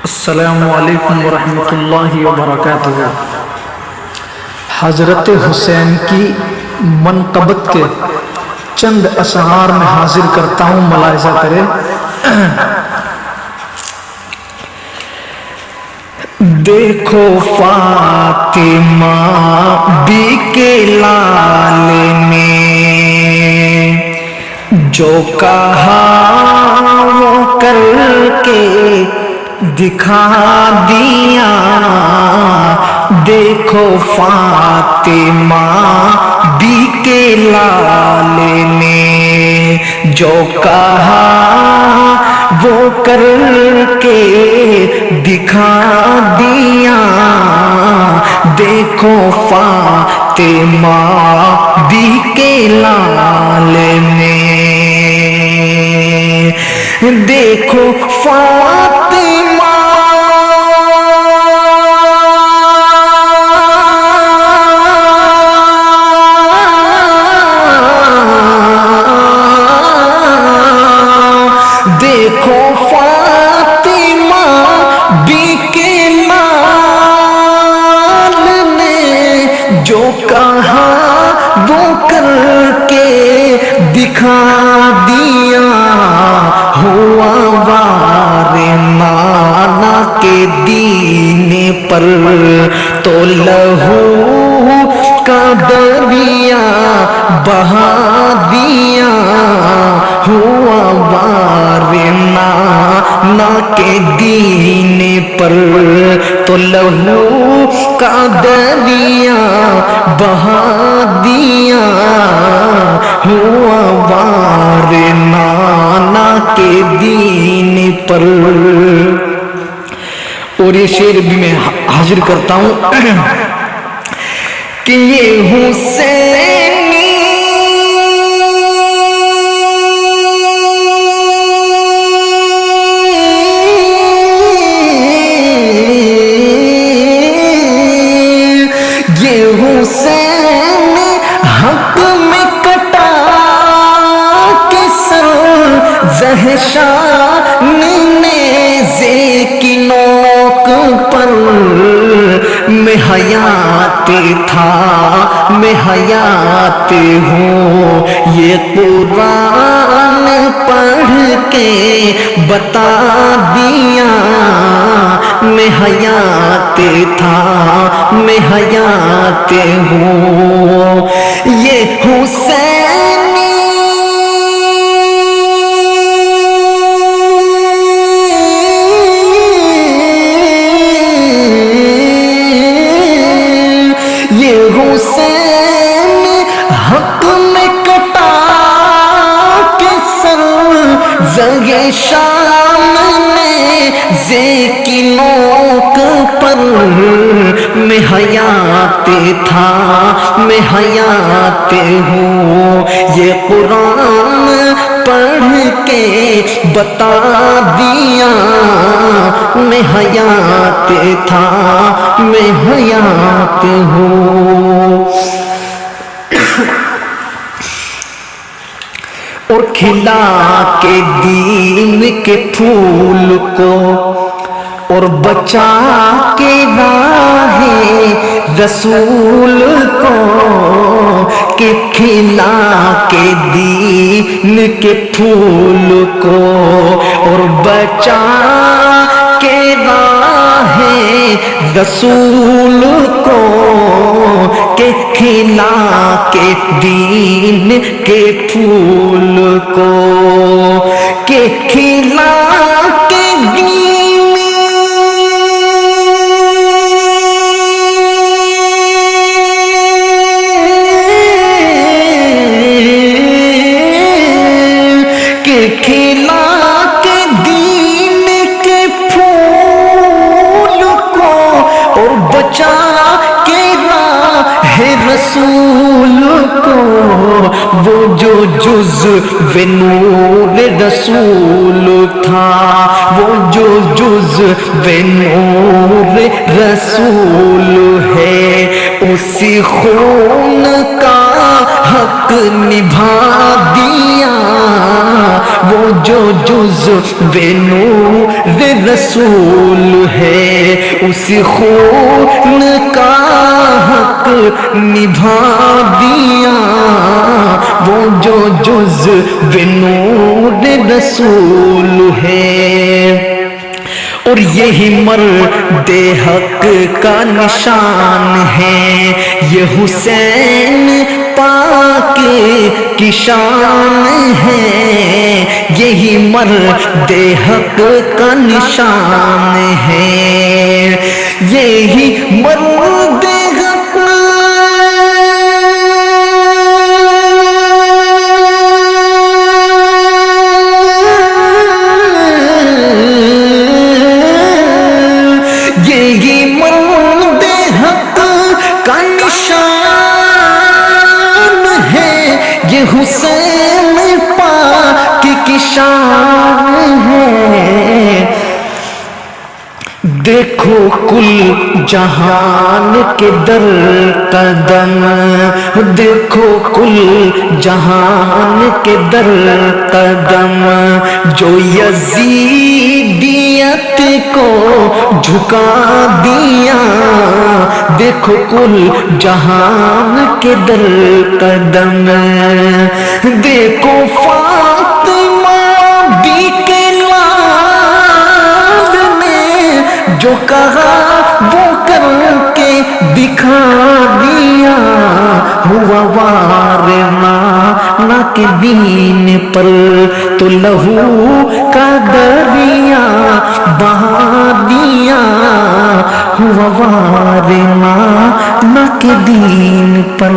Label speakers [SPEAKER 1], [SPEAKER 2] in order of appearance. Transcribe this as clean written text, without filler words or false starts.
[SPEAKER 1] السلام علیکم ورحمۃ اللہ وبرکاتہ۔ حضرت حسین کی منقبت کے چند اشعار میں حاضر کرتا ہوں، ملاحظہ کرے۔ دیکھو فاطمہ بی کے لال نے جو کہا وہ کر کے دکھا دیا۔ دیکھو فاطمہ بی کے لال نے جو کہا وہ کر کے دکھا دیا۔ دیکھو فاطمہ بی کے لال نے، دیکھو فاطمہ دیکھو فاطمہ بی کے لال نے جو کہا وہ کر کے دکھا دیا۔ ہوا وار نانا کے دین پر تو لہو کا دریا بہا دیا۔ ہوا وار نانا کے دین پر تو لہو کا دریا بہا دیا۔ ہوا وار نانا کے دین پر۔ اور یہ شعر بھی میں حاضر کرتا ہوں کہ یہ حسینی یہ حسین حق میں کٹا کے سر زہشان نیزے کی نوک پر۔ میں حیات تھا میں حیات ہوں یہ قرآن پڑھ کے بتا دیا۔ میں حیات تھا میں حیات ہوں یہ حسینی یہ حسین حق میں کٹا کے سر زنگِ شام نیزے کی نوک پر۔ میں حیات تھا میں حیات ہوں یہ قرآن پڑھ کے بتا دیا۔ میں حیات تھا میں حیات ہوں۔ اور کھلا کے دین کے پھول کو اور بچا کے راہ رسول کو، کہ کھلا کے دین کے پھول کو اور بچا کے راہ رسول کو، کہ کھلا کے دین کے پھول کو، کہ کھلا کے دین کہ کھلا کے دین کے پھول کو اور بچا کے راہ رسول کو۔ وہ جو جزو نور رسول تھا، وہ جو جزو نور رسول ہے، اسی خون کا حق نبھا دیا، وہ جو جزو نور رسول ہے اس خون کا حق نبھا دیا، وہ جو جزو نور رسول ہے۔ اور یہی مرد حق کا نشان ہے، یہ حسین پاک کی شان ہے، یہی مرد حق کا نشان ہے، یہی مرد حق حسین پاک کی شان ہے۔ دیکھو کل جہان کے در قدم، دیکھو کل جہان کے در قدم، جو یزیدیت کو جھکا دیا، دیکھو کل جہان کے در قدم، دیکھو فاطمہ بی کے لال نے جو کہا وہ کر کے دکھا دیا، ہوا وار نانا کے دین پر تو لہو کا دریا بہا دیا، ہوا وار نانا کے دین پر۔